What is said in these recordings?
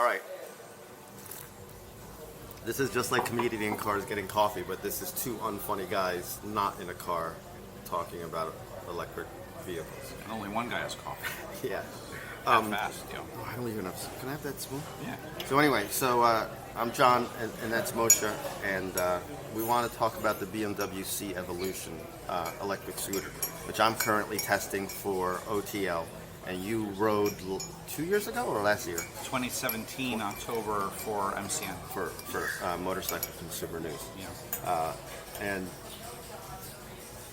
All right. This is just like comedian cars getting coffee, but this is two unfunny guys not in a car talking about electric vehicles. And only one guy has coffee. Yeah. That fast, yo. I don't even have. Can I have that spoon? Yeah. So anyway, I'm John, and that's Moshe, and we want to talk about the BMW C Evolution electric scooter, which I'm currently testing for OTL. And you rode 2 years ago or last year? 2017 October for MCN. For Motorcycle Consumer News. Yeah. And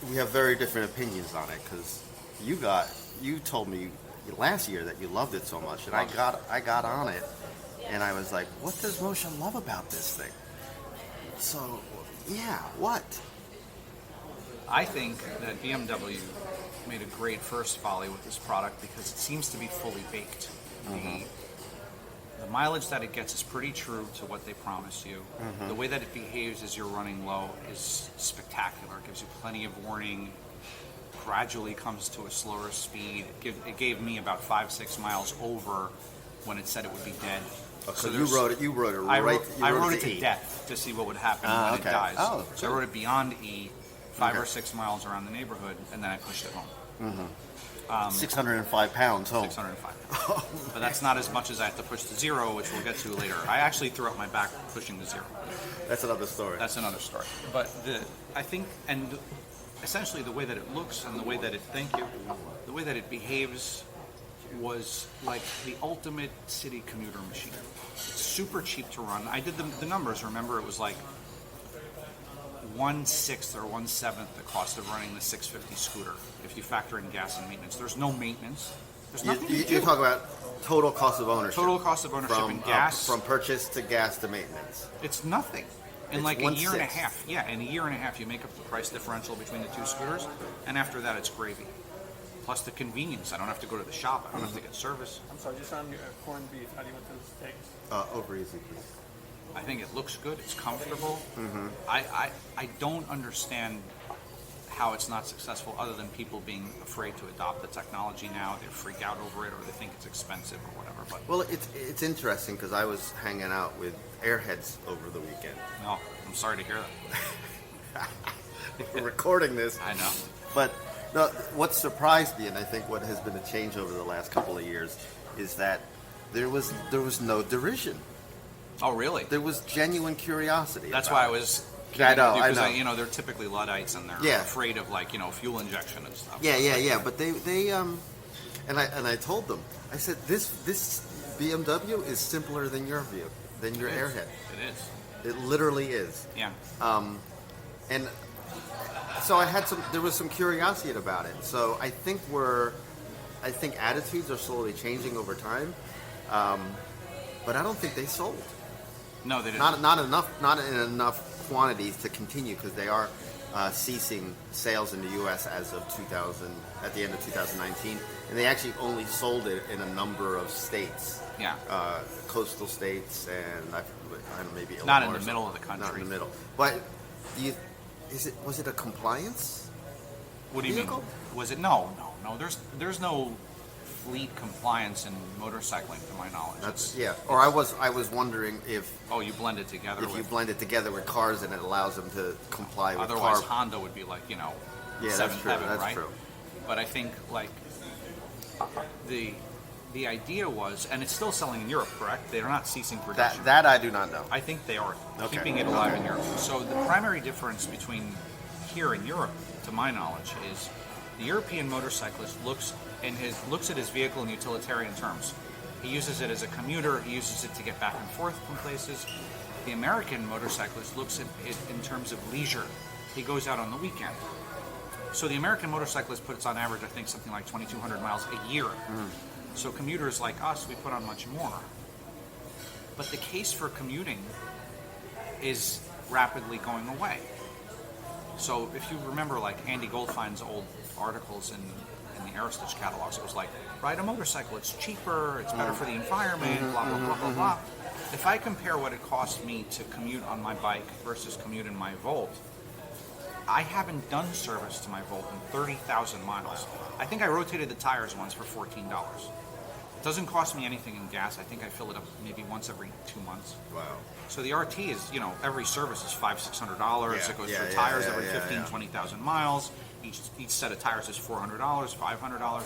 we have very different opinions on it because you told me last year that you loved it so much, and I got on it, and I was like, what does Moshe love about this thing? So, yeah, what? I think that BMW made a great first volley with this product because it seems to be fully baked. Mm-hmm. The mileage that it gets is pretty true to what they promise you. Mm-hmm. The way that it behaves as you're running low is spectacular. It gives you plenty of warning, gradually comes to a slower speed. It gave me about 5-6 miles over when it said it would be dead. So you rode it right. I rode it to death to see what would happen when it dies. Oh, so I rode it beyond E, 5 or 6 miles around the neighborhood, and then I pushed it home. Mm-hmm. 605 pounds home. 605 pounds. But that's not as much as I have to push the Zero, which we'll get to later. I actually threw up my back pushing the Zero. That's another story. But I think, and essentially the way that it looks and the way that the way that it behaves was like the ultimate city commuter machine. It's super cheap to run. I did the numbers. Remember, it was like 1/6 or 1/7 the cost of running the 650 scooter if you factor in gas and maintenance. There's no maintenance. There's nothing to do. You're talking about total cost of ownership. Total cost of ownership and gas. From purchase to gas to maintenance. It's nothing. In like a year and a half. Yeah, in a year and a half you make up the price differential between the two scooters, and after that it's gravy. Plus the convenience. I don't have to go to the shop. I don't have to get service. I'm sorry, just on your corned beef, how do you want those steaks? Over easy, please. I think it looks good. It's comfortable. Mm-hmm. I don't understand how it's not successful other than people being afraid to adopt the technology now. They freak out over it or they think it's expensive or whatever. But well, it's interesting because I was hanging out with Airheads over the weekend. No, I'm sorry to hear that. We're recording this. I know. But no, what surprised me, and I think what has been a change over the last couple of years, is that there was no derision. Oh, really? There was genuine curiosity. That's why I was. I know. Because they're typically Luddites and they're afraid of fuel injection and stuff. Yeah. But they and I told them, I said this BMW is simpler than your Airhead. It is. It literally is. Yeah. And so there was some curiosity about it. So I think attitudes are slowly changing over time. But I don't think they sold. No, they didn't. Not in enough quantities to continue because they are ceasing sales in the U.S. as of at the end of 2019, and they actually only sold it in a number of states. Yeah. Coastal states and I don't know, maybe Illinois. Not in the middle of the country. Not in the middle. But was it a compliance? What do you vehicle? mean? Was it no? There's no fleet compliance in motorcycling, to my knowledge. Or I was wondering if you blend it together. You blend it together with cars and it allows them to comply with. Otherwise, Honda would be like that's true. Heaven, that's right? true. But I think the idea was, and it's still selling in Europe, correct? They're not ceasing production. That I do not know. I think they are keeping it alive in Europe. So the primary difference between here and Europe, to my knowledge, is the European motorcyclist looks at his vehicle in utilitarian terms. He uses it as a commuter. He uses it to get back and forth from places. The American motorcyclist looks at it in terms of leisure. He goes out on the weekend. So the American motorcyclist puts on average, I think, something like 2,200 miles a year. Mm. So commuters like us, we put on much more. But the case for commuting is rapidly going away. So if you remember, Andy Goldfein's old articles in the Aerostitch catalogs, it was like, ride a motorcycle, it's cheaper, it's better for the environment, blah, blah, blah, blah, blah. If I compare what it cost me to commute on my bike versus commute in my Volt, I haven't done service to my Volt in 30,000 miles. I think I rotated the tires once for $14. It doesn't cost me anything in gas. I think I fill it up maybe once every 2 months. Wow. So the RT is, every service is $500-$600. Yeah, It goes yeah, through yeah, tires yeah, every yeah, 15, yeah. 20,000 miles. Each set of tires is $400, $500.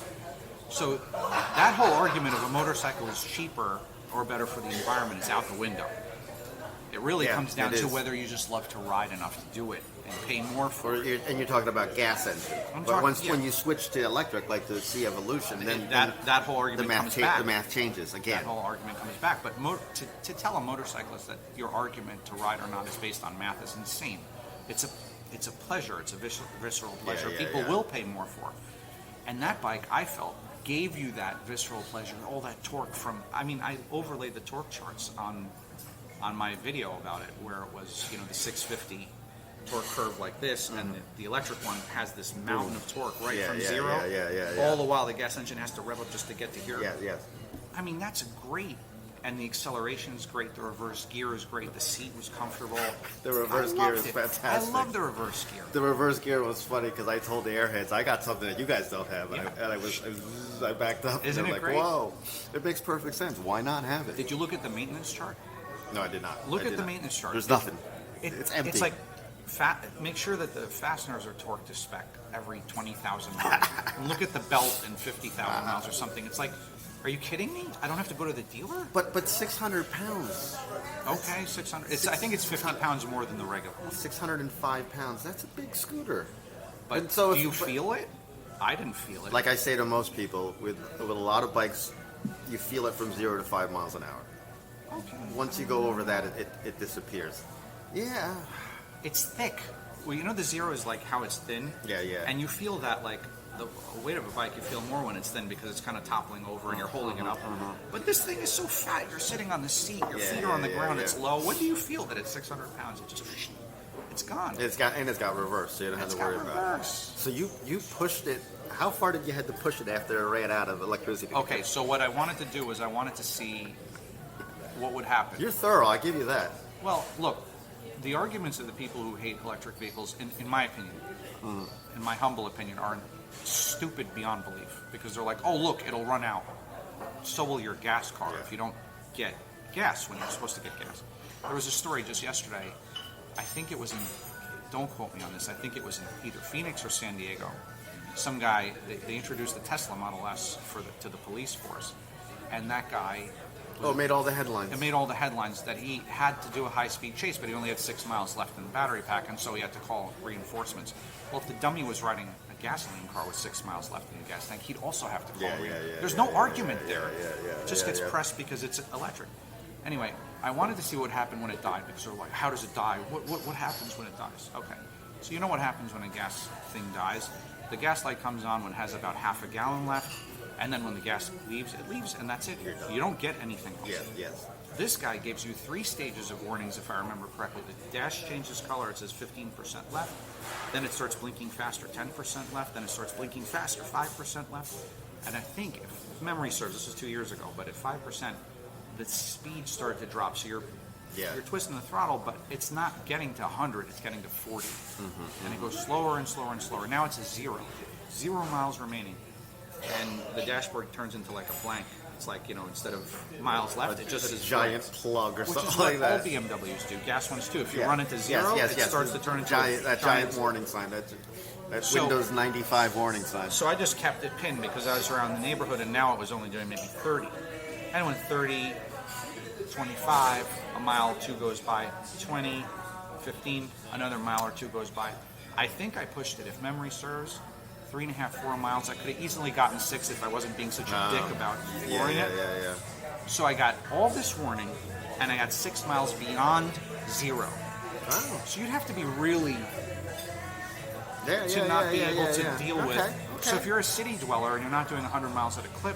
So that whole argument of a motorcycle is cheaper or better for the environment is out the window. It really Yeah, comes down it to is. whether you just love to ride enough to do it and pay more for it. And you're talking about gas engine. I'm But talking- when you switch to electric, like the C Evolution, then That whole argument comes back. the math changes again. That whole argument comes back. But to tell a motorcyclist that your argument to ride or not is based on math is insane. It's a pleasure. It's a visceral pleasure. yeah, People yeah. will pay more for. And that bike, I felt, gave you that visceral pleasure, all that torque from. I mean, I overlaid the torque charts on my video about it, where it was, the 650 torque curve like this, and the electric one has this mountain of torque right Yeah, from yeah, zero. yeah. All the while, the gas engine has to rev up just to get to here. Yeah, yes. I mean, that's great. And the acceleration is great. The reverse gear is great. The seat was comfortable. The reverse I gear loved is it. fantastic. I love the reverse gear. The reverse gear was funny because I told the Airheads I got something that you guys don't have, and, I backed up. Isn't and it they're great? like, whoa, it makes perfect sense. Why not have it? Did you look at the maintenance chart? No, I did not. Look I at did the not. maintenance chart. There's nothing. It- It's empty. It's like make sure that the fasteners are torqued to spec every 20,000 miles. And look at the belt in 50,000 miles or something. It's like, are you kidding me? I don't have to go to the dealer? But 600 pounds, Okay, 600. I think it's 50 pounds more than the regular. 605 pounds. That's a big scooter. But And so do if- you but- feel it? I didn't feel it. Like I say to most people, with a lot of bikes, you feel it from 0 to 5 miles an hour. Okay. Once you go over that, it disappears. Yeah. It's thick. Well, the Zero is like how it's thin. Yeah, yeah. And you feel that like the weight of a bike, you feel more when it's thin because it's kind of toppling over and you're holding it up. But this thing is so fat. You're sitting on the seat. Your Yeah, feet are on the yeah, ground. yeah. It's low. What do you feel that it's 600 pounds? It's gone. It's got reverse, so you don't have It's to got worry about it. reverse. So you pushed it. How far did you have to push it after it ran out of electricity? Okay, so what I wanted to do was I wanted to see what would happen. You're thorough. I give you that. Well, look, the arguments of the people who hate electric vehicles, in my opinion, in my humble opinion, are stupid beyond belief because they're like, oh, look, it'll run out. So will your gas car if you don't get gas when you're supposed to get gas. There was a story just yesterday. I think it was in, don't quote me on this, I think it was in either Phoenix or San Diego. Some guy, they introduced the Tesla Model S to the police force. And that guy Oh, it made all the headlines. it made all the headlines that he had to do a high-speed chase, but he only had 6 miles left in the battery pack, and so he had to call reinforcements. Well, if the dummy was riding a gasoline car with 6 miles left in the gas tank, he'd also have to call There's no argument there. It just gets pressed because it's electric. Anyway, I wanted to see what happened when it died, because they're like, how does it die? What happens when it dies? Okay, so you know what happens when a gas thing dies? The gas light comes on when it has about half a gallon left, and then when the gas leaves, it leaves, and that's it. You don't get anything else. Yes. This guy gives you 3 stages of warnings, if I remember correctly. The dash changes color, it says 15% left. Then it starts blinking faster, 10% left. Then it starts blinking faster, 5% left. And I think, if memory serves, this was 2 years ago, but at 5%, the speed started to drop. So you're twisting the throttle, but it's not getting to 100, it's getting to 40. And it goes slower and slower and slower. Now it's a 0. 0 miles remaining. And the dashboard turns into like a blank. It's like, instead of miles left, it just says giant blank. plug or Which something is what like all that. BMWs do. Gas ones too. If you Yeah. run it to 0, yes, it starts to turn into that a giant warning sign. That So- Windows 95 warning sign. So I just kept it pinned because I was around the neighborhood, and now it was only doing maybe 30. And when 30, 25, a mile or 2 goes by, 20, 15, another mile or 2 goes by. I think I pushed it, if memory serves, 3.5, 4 miles. I could have easily gotten 6 if I wasn't being such a dick about flooring it. Yeah. So I got all this warning, and I got 6 miles beyond 0. Oh. So you'd have to be really Yeah, to not be able to yeah. deal with. Okay. So if you're a city dweller and you're not doing 100 miles at a clip,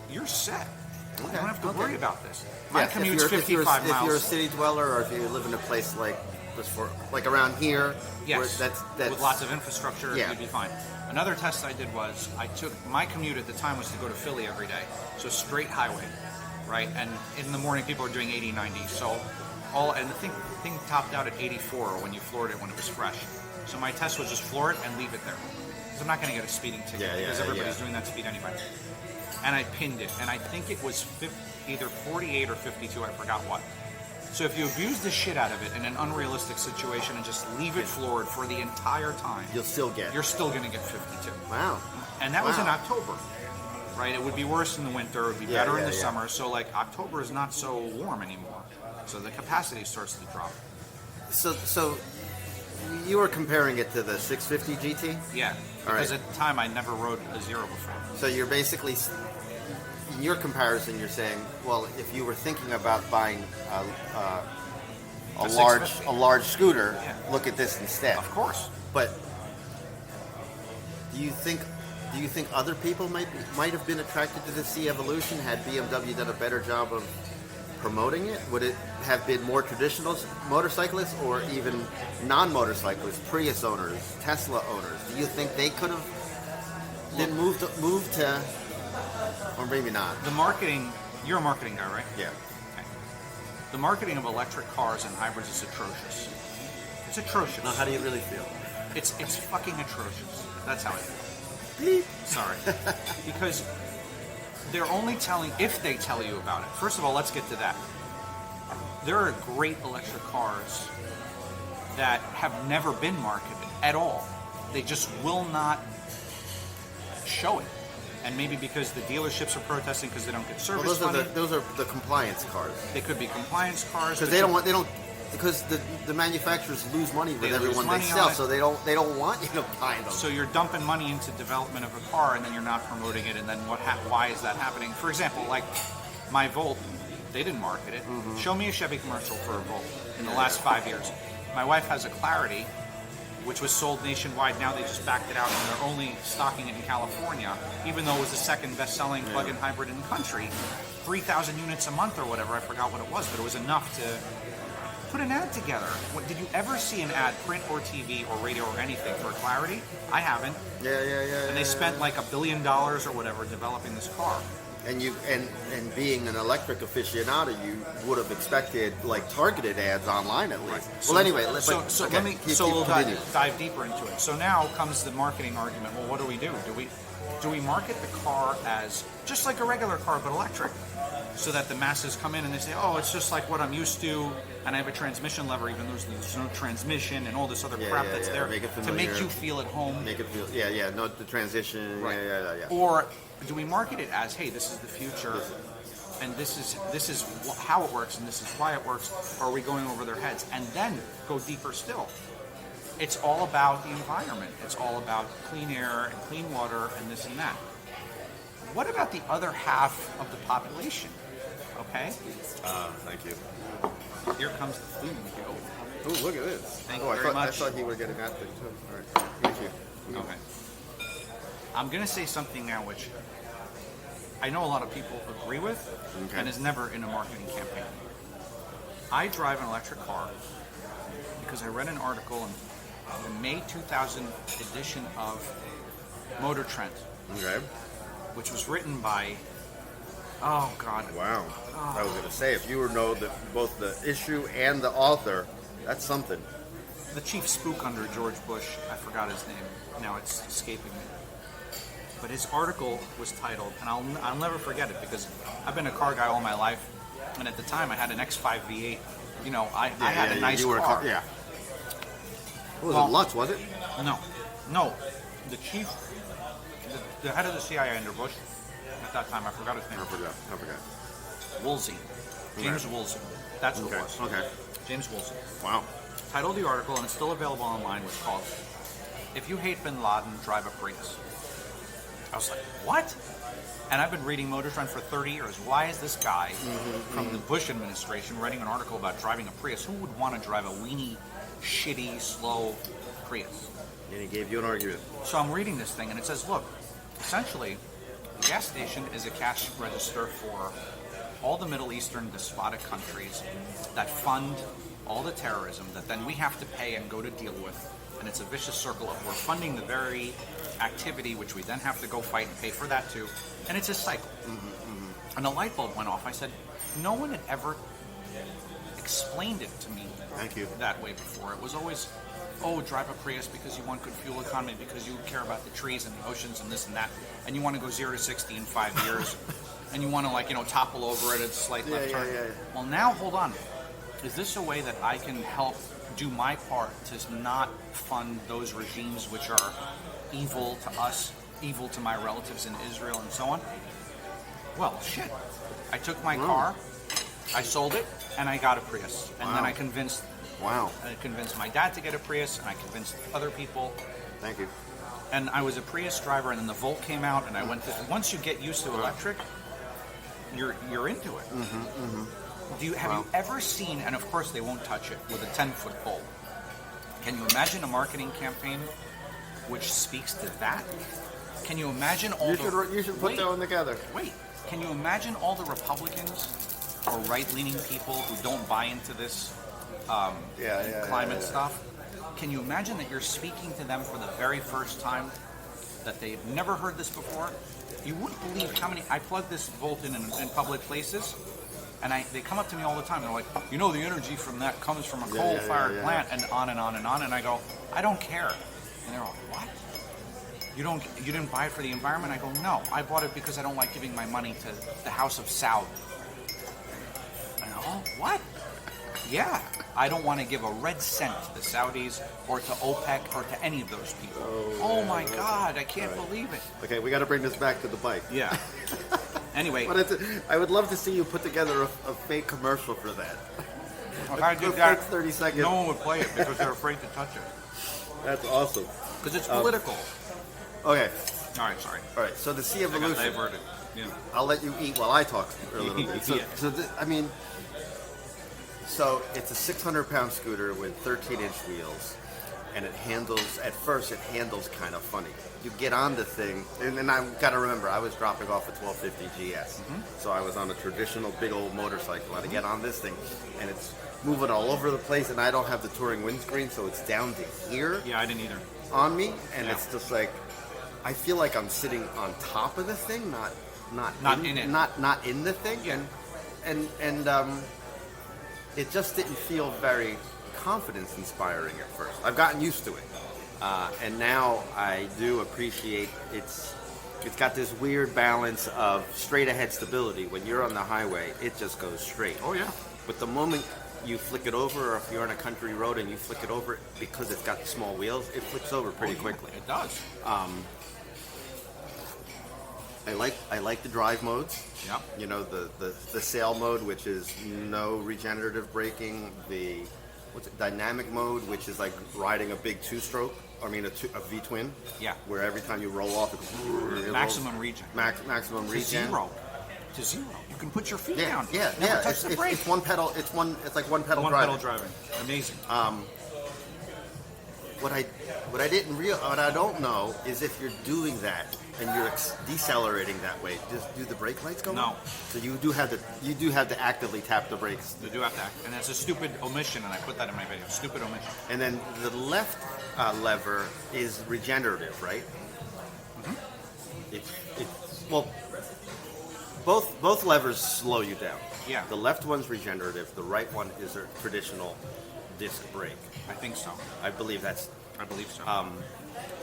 you're set. You don't have to worry about this. My Yes, commute's if 55 if you're a miles. city dweller, or if you live in a place like around here, where Yes, that's with lots of infrastructure, Yeah. you'd be fine. Another test I did was I took my commute at the time was to go to Philly every day, so straight highway, right? And in the morning, people are doing 80, 90. So the thing topped out at 84 when you floored it when it was fresh. So my test was just floor it and leave it there, because I'm not going to get a speeding ticket because everybody's doing that speed anyway. and I pinned it, and I think it was either 48 or 52, I forgot what. So if you abuse the shit out of it in an unrealistic situation and just leave it floored for the entire time, You'll still get. you're still going to get 52. Wow. And that was in Wow. October, right? It would be worse in the winter, it would be Yeah, better in yeah, the yeah. summer, so like October is not so warm anymore. So the capacity starts to drop. So you were comparing it to the 650 GT? Yeah, All because right. at the time I never rode a Zero before. So you're basically, in your comparison, you're saying, well, if you were thinking about buying a A large 650. large scooter, Yeah. look at this instead. Of course. But do you think other people might have been attracted to the C Evolution had BMW done a better job of promoting it? Would it have been more traditional motorcyclists or even non-motorcyclists, Prius owners, Tesla owners? Do you think they could have been moved to, or maybe not? The marketing, you're a marketing guy, right? Yeah. Okay. The marketing of electric cars and hybrids is atrocious. It's atrocious. Now, how do you really feel? It's fucking atrocious. That's how I feel. Bleep. Sorry. Because they're only telling, if they tell you about it. First of all, let's get to that. There are great electric cars that have never been marketed at all. They just will not show it. And maybe because the dealerships are protesting because they don't get Well, service money. those are the compliance cars They could be compliance cars. because because the manufacturers lose money with They lose everyone they money on sell, it. so they don't want you to buy them. So you're dumping money into development of a car, and then you're not promoting it. And then why is that happening? For example, like my Volt, they didn't market it. Mm-hmm. Show me a Chevy commercial for a Volt in the last 5 years. My wife has a Clarity, which was sold nationwide. Now they just backed it out, and they're only stocking it in California, even though it was the second best-selling plug-in hybrid in the country. 3,000 units a month or whatever. I forgot what it was, but it was enough to put an ad together. Did you ever see an ad, print or TV or radio or anything, for Clarity? I haven't. Yeah. And they spent like $1 billion or whatever developing this car. And you and being an electric aficionado, you would have expected like targeted ads online at least. Well, anyway, Let me continue. dive deeper into it. So now comes the marketing argument. Well, what do we do? Do we market the car as just like a regular car but electric, so that the masses come in and they say, oh, it's just like what I'm used to, and I have a transmission lever, even though there's no transmission and all this other crap that's there Make it to familiar. make you feel at home. Make it feel, no, the transition, Right. yeah. Or do we market it as, hey, this is the future, and this is how it works, and this is why it works? Or are we going over their heads? And then go deeper still. It's all about the environment. It's all about clean air and clean water and this and that. What about the other half of the population? Okay? Thank you. Here comes the food, Joe. Oh, look at this. Thank you I very thought, I much. thought you were getting that thing too. All right, thank you. Okay. I'm going to say something now which I know a lot of people agree with Okay. and is never in a marketing campaign. I drive an electric car because I read an article in the May 2000 edition of Motor Trend, Okay. which was written by, oh God, Wow. I was gonna say, if you know both the issue and the author, that's something. the chief spook under George Bush. I forgot his name. Now it's escaping me. But his article was titled, and I'll never forget it because I've been a car guy all my life, and at the time I had an X5 V8. You know, I had a nice you were car. Yeah. What was Well- it, Lutz, was it? No. The chief, the head of the CIA under Bush at that time, I forgot his name. I forgot. Woolsey. James Woolsey. That's who it was. Okay. James Woolsey. Wow. Title of the article, and it's still available online, was called "If You Hate Bin Laden, Drive a Prius." I was like, what? And I've been reading Motor Trend for 30 years. Why is this guy from the Bush administration writing an article about driving a Prius? Who would want to drive a weenie, shitty, slow Prius? And he gave you an argument. So I'm reading this thing, and it says, look, essentially, the gas station is a cash register for all the Middle Eastern despotic countries that fund all the terrorism that then we have to pay and go to deal with. And it's a vicious circle of we're funding the very activity which we then have to go fight and pay for that too. And it's a cycle. And the light bulb went off. I said, no one had ever explained it to me Thank you. that way before. It was always, oh, drive a Prius because you want good fuel economy, because you care about the trees and the oceans and this and that, and you want to go 0 to 60 in 5 years, and you want to, like, topple over at a slight left turn. Yeah. Well, now, hold on. Is this a way that I can help do my part to not fund those regimes which are evil to us, evil to my relatives in Israel and so on? Well, shit. I took my car, I sold it, and I got a Prius. And then I convinced my dad to get a Prius, and I convinced other people. Thank you. And I was a Prius driver, and then the Volt came out, and I went to... Once you get used to electric, you're into it. Have you ever seen, and of course they won't touch it, with a 10-foot pole. Can you imagine a marketing campaign which speaks to that? Can you imagine all You should put that one together. Wait, can you imagine all the Republicans or right-leaning people who don't buy into this climate stuff? Can you imagine that you're speaking to them for the very first time, that they've never heard this before? You wouldn't believe how many... I plug this Volt in public places, and they come up to me all the time. They're like, the energy from that comes from a coal-fired plant, and on and on and on. And I go, I don't care. And they're like, what? You didn't buy it for the environment? I go, no. I bought it because I don't like giving my money to the House of Saud. I go, oh, what? Yeah. I don't want to give a red cent to the Saudis or to OPEC or to any of those people. Oh my God, I can't believe it. Okay, we got to bring this back to the bike. Yeah. Anyway. But I would love to see you put together a fake commercial for that. If I did A that, fake 30 seconds. no one would play it because they're afraid to touch it. That's awesome. Because it's political. Okay. All right, sorry. All right, so the C I got Evolution. diverted. Yeah. I'll let you eat while I talk a little bit. So, Yeah. So it's a 600-pound scooter with 13-inch wheels, and it handles kind of funny. You get on the thing, and I've got to remember, I was dropping off a 1250 GS, so I was on a traditional big old motorcycle, and I get on this thing, and it's moving all over the place, and I don't have the touring windscreen, so it's down to here. Yeah, I didn't either. On me, and it's just like, I feel like I'm sitting on top of the thing, not in it. not in the thing, Yeah. and it just didn't feel very confidence inspiring at first. I've gotten used to it, and now I do appreciate it's got this weird balance of straight ahead stability. When you're on the highway, it just goes straight. Oh yeah. But the moment you flick it over, or if you're on a country road and you flick it over, because it's got small wheels, it flicks over pretty quickly. It does. I like the drive modes. Yeah. The sail mode, which is no regenerative braking. The dynamic mode, which is like riding a big two-stroke. I mean a V-twin. Yeah. Where every time you roll off, it Maximum regen. maximum To regen. zero. To zero. You can put your feet Yeah, down. yeah, Never yeah. touch the brake. It's one pedal. It's like one pedal One driving. pedal driving. Amazing. What I don't know is if you're doing that and you're decelerating that way, do the brake lights go on? No. So you do have to actively tap the brakes. You do have to act. And that's a stupid omission, and I put that in my video. Stupid omission. And then the left lever is regenerative, right? Both levers slow you down. Yeah. The left one's regenerative. The right one is a traditional disc brake. I think so. I believe so.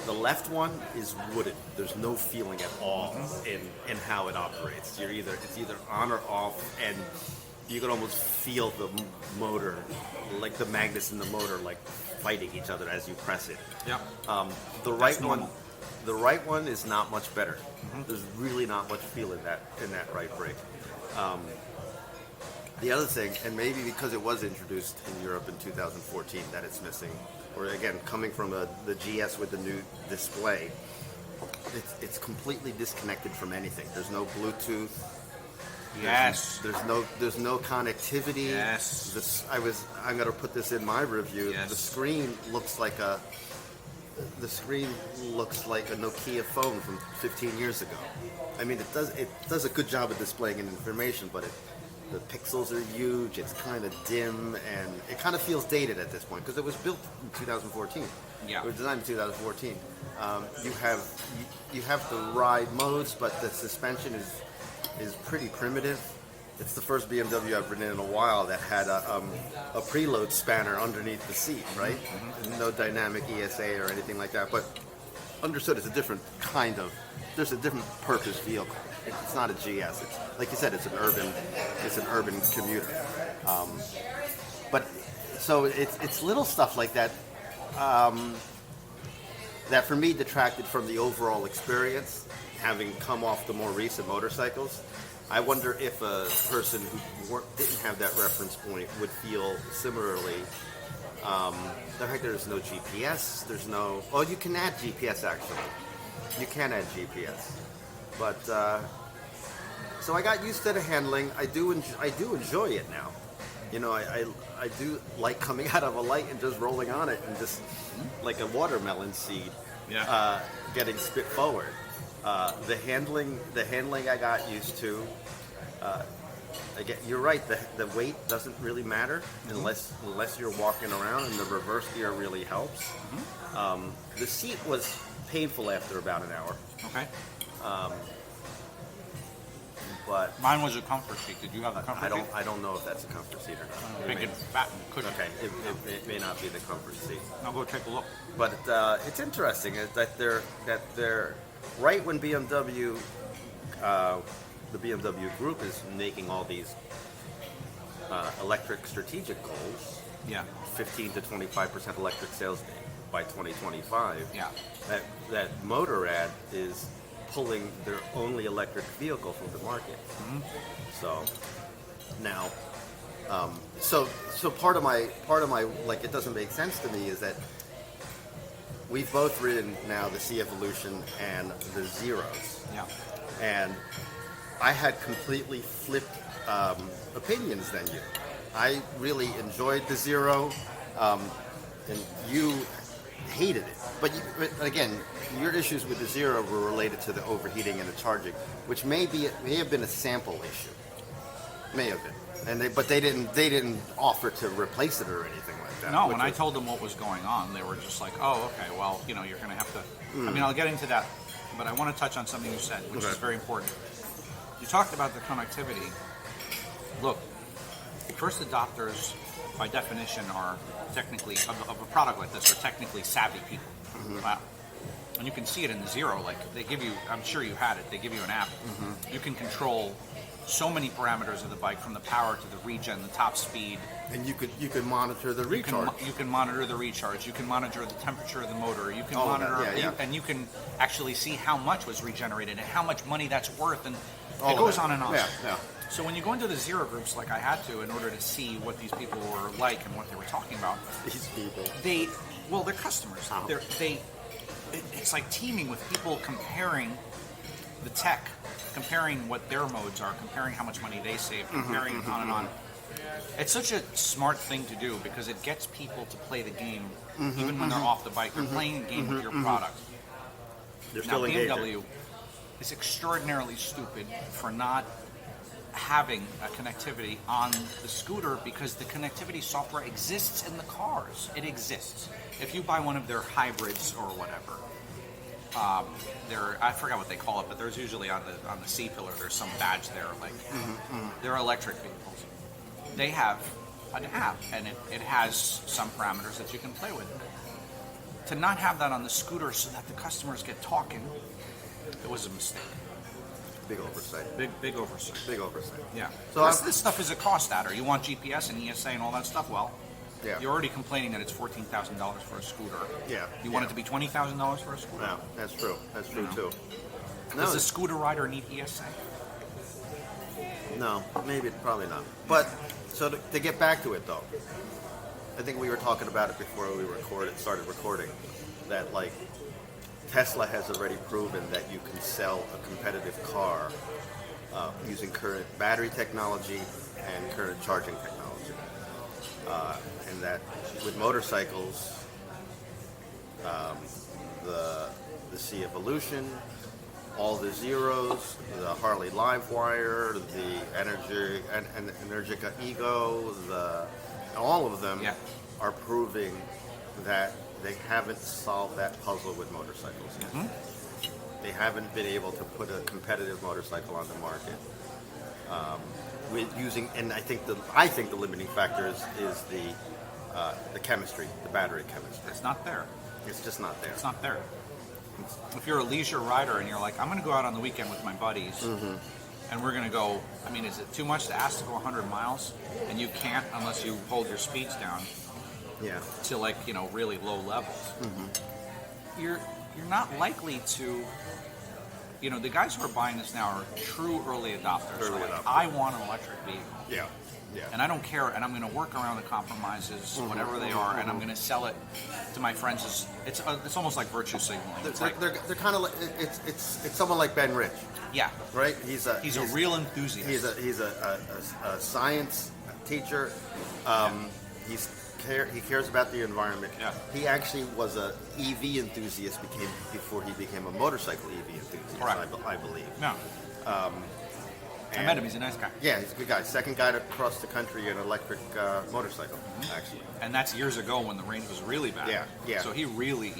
The left one is wooden. There's no feeling at all in how it operates. It's either on or off, and you can almost feel the motor, like the magnets in the motor, like fighting each other as you press it. Yeah. The right one is not much better. There's really not much feel in that right brake. The other thing, and maybe because it was introduced in Europe in 2014, that it's missing, or again, coming from the GS with the new display, it's completely disconnected from anything. There's no Bluetooth. Yes. There's no connectivity. Yes. I'm going to put this in my review. Yes. The screen looks like a Nokia phone from 15 years ago. I mean, it does a good job of displaying information, but the pixels are huge. It's kind of dim, and it kind of feels dated at this point because it was built in 2014. Yeah. It was designed in 2014. You have the ride modes, but the suspension is pretty primitive. it's the first BMW I've ridden in a while that had a preload spanner underneath the seat, right? No dynamic ESA or anything like that, but understood it's a different kind of, there's a different purpose vehicle. It's not a GS. It's, like you said, it's an urban commuter. But so it's little stuff like that that for me detracted from the overall experience, having come off the more recent motorcycles. I wonder if a person who didn't have that reference point would feel similarly. The fact there's no GPS, there's no... Oh, you can add GPS, actually. You can add GPS. But, so I got used to the handling. I do enjoy it now. You know, I do like coming out of a light and just rolling on it and just like a watermelon seed, getting spit forward. The handling I got used to. Again, you're right. The weight doesn't really matter unless you're walking around, and the reverse gear really helps. The seat was painful after about an hour. Okay. But mine was a comfort seat. Did you have a comfort seat? I don't know if that's a comfort seat or not. Big and fat and cushion. Okay, it may not be the comfort seat. I'll go take a look. But it's interesting that they're right when BMW, the BMW Group is making all these electric strategic goals. Yeah. 15 to 25% electric sales by 2025. Yeah. That Motorrad is pulling their only electric vehicle from the market. So now, so part of my like it doesn't make sense to me is that we've both ridden now the C Evolution and the Zeros. Yeah. And I had completely flipped opinions than you. I really enjoyed the Zero, and you hated it. But again, your issues with the Zero were related to the overheating and the charging, which may have been a sample issue. May have been, but they didn't offer to replace it or anything like that. No, when I told them what was going on, they were just like, "Oh, okay. Well, you know, you're going to have to." I mean, I'll get into that, but I want to touch on something you said, which is very important. You talked about the connectivity. Look, first adopters, by definition, are technically of a product like this are technically savvy people. Wow. And you can see it in the Zero. Like they give you, I'm sure you had it. They give you an app. You can control so many parameters of the bike, from the power to the regen, the top speed. And you could monitor the recharge. You can monitor the recharge. You can monitor the temperature of the motor. You can and you can actually see how much was regenerated and how much money that's worth, and it goes on and on. Yeah. So when you go into the Zero groups, like I had to, in order to see what these people were like and what they were talking about, These people. they're customers. It's like teaming with people, comparing the tech, comparing what their modes are, comparing how much money they save, comparing on and on. It's such a smart thing to do because it gets people to play the game, even when they're off the bike. They're playing a game with your product. They're Now, still BMW is extraordinarily stupid for not having a connectivity on the scooter, because the connectivity software exists in the cars. It exists. If you buy one of their hybrids or whatever, I forgot what they call it, but there's usually on the C pillar there's some badge there, like they're electric vehicles. They have an app, and it has some parameters that you can play with. To not have that on the scooter so that the customers get talking, it was a mistake. Big oversight. Big oversight. Big oversight. Yeah. So This stuff is a cost adder. You want GPS and ESA and all that stuff? Well, yeah. You're already complaining that it's $14,000 for a scooter. Yeah. You want it to be $20,000 for a scooter? No, that's true. That's true too. Does a scooter rider need ESA? No, probably not. But so to get back to it though, I think we were talking about it before we started recording, that like Tesla has already proven that you can sell a competitive car using current battery technology and current charging technology, and that with motorcycles, the C Evolution, all the Zeros, the Harley Livewire, the Energica Ego, all of them are proving that they haven't solved that puzzle with motorcycles yet. They haven't been able to put a competitive motorcycle on the market. with using, and I think the limiting factor is the chemistry, the battery chemistry. It's not there. It's just not there. It's not there. If you're a leisure rider and you're like, I'm going to go out on the weekend with my buddies, and we're going to go, I mean, is it too much to ask to go 100 miles? And you can't unless you hold your speeds down Yeah. to like, really low levels. You're not likely to, the guys who are buying this now are true early adopters. Early They're like, adopters. I want an electric vehicle. Yeah. Yeah. And I don't care, and I'm going to work around the compromises, whatever they are, and I'm going to sell it to my friends. It's almost like virtue signaling. It's like, They're kind of like it's someone like Ben Rich, yeah, right? He's a real enthusiast. He's a science teacher. He cares about the environment. Yeah. He actually was a EV enthusiast before he became a motorcycle EV enthusiast. Correct. I believe. No. I met him. He's a nice guy. Yeah, he's a good guy. Second guy to cross the country in an electric motorcycle, actually. And that's years ago when the range was really bad. Yeah, yeah. So he really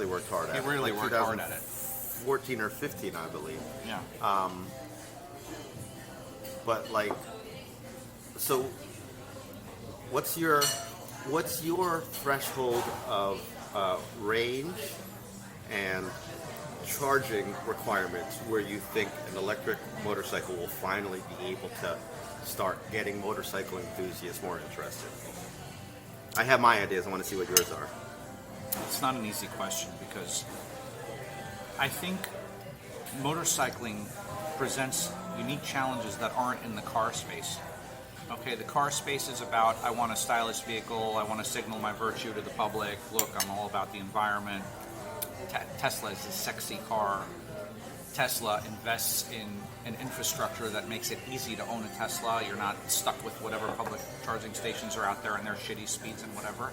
worked hard at it. He really worked hard at it. 14 or 15, I believe. Yeah. But like, so what's your threshold of range and charging requirements where you think an electric motorcycle will finally be able to start getting motorcycle enthusiasts more interested? I have my ideas. I want to see what yours are. It's not an easy question because I think motorcycling presents unique challenges that aren't in the car space. Okay, the car space is about, I want a stylish vehicle, I want to signal my virtue to the public, look, I'm all about the environment. Tesla is a sexy car. Tesla invests in an infrastructure that makes it easy to own a Tesla. You're not stuck with whatever public charging stations are out there and their shitty speeds and whatever.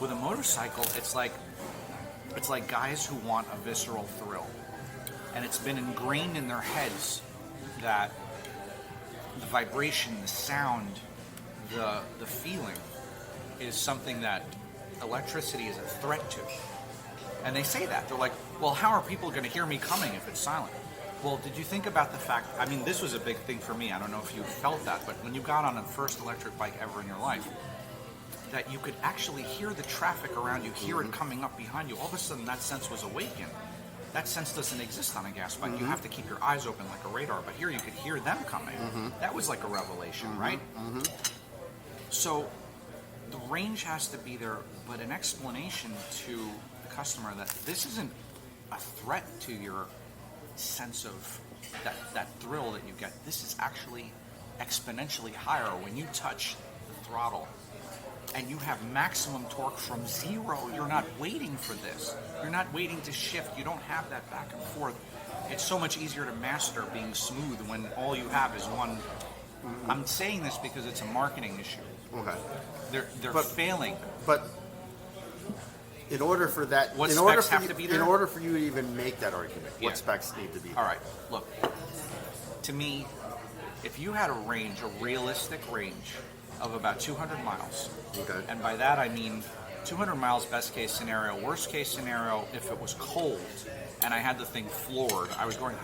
With a motorcycle, it's like guys who want a visceral thrill. And it's been ingrained in their heads that the vibration, the sound, the feeling is something that electricity is a threat to. And they say that. They're like, well, how are people going to hear me coming if it's silent? Well, did you think about the fact, I mean, this was a big thing for me. I don't know if you felt that, but when you got on the first electric bike ever in your life, that you could actually hear the traffic around you, hear it coming up behind you. All of a sudden, that sense was awakened. That sense doesn't exist on a gas bike. You have to keep your eyes open like a radar, but here you could hear them coming. That was like a revelation, right? So the range has to be there, but an explanation to the customer that this isn't a threat to your sense of that thrill that you get. This is actually exponentially higher when you touch the throttle and you have maximum torque from zero. You're not waiting for this. You're not waiting to shift. You don't have that back and forth. It's so much easier to master being smooth when all you have is one. I'm saying this because it's a marketing issue. Okay. They're But- failing. But in order for that, What in order specs for have you, to be in there? order for you to even make that argument, Yeah. what specs need to be there? All right, look. To me, if you had a range, a realistic range of about 200 miles, Okay. and by that I mean 200 miles best case scenario, worst case scenario if it was cold and I had the thing floored, I was going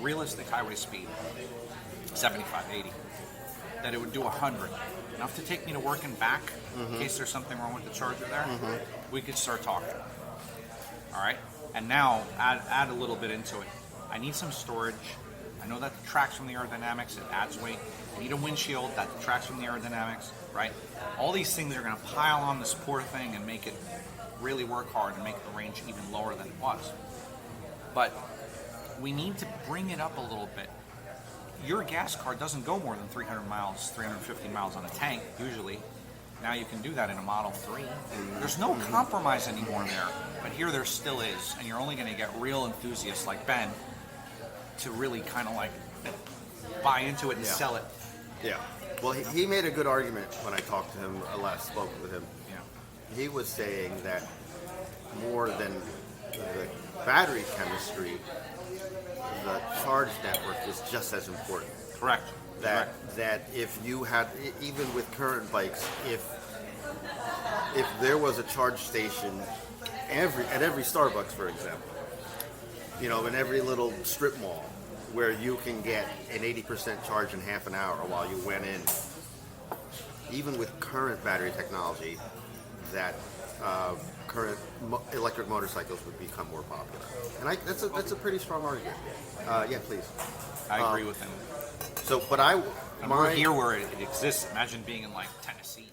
realistic highway speed, 75, 80, that it would do 100. Enough to take me to work and back in case there's something wrong with the charger there, we could start talking. All right? And now add a little bit into it. I need some storage. I know that detracts from the aerodynamics. It adds weight. I need a windshield. That detracts from the aerodynamics, right? All these things are going to pile on this poor thing and make it really work hard and make the range even lower than it was. But we need to bring it up a little bit. Your gas car doesn't go more than 300 miles, 350 miles on a tank, usually. Now you can do that in a Model 3. There's no compromise anymore there, but here there still is, and you're only going to get real enthusiasts like Ben to really kind of like buy into it and sell it. Yeah. Well, he made a good argument when I talked to him, last spoke with him. Yeah. He was saying that more than the battery chemistry, the charge network is just as important. Correct. That if you had, even with current bikes, if there was a charge station at every Starbucks, for example, in every little strip mall, where you can get an 80% charge in half an hour while you went in, even with current battery technology, that current electric motorcycles would become more popular. And that's a pretty strong argument. Yeah, please. I agree with him. So, but And we're here where it exists. Imagine being in like Tennessee.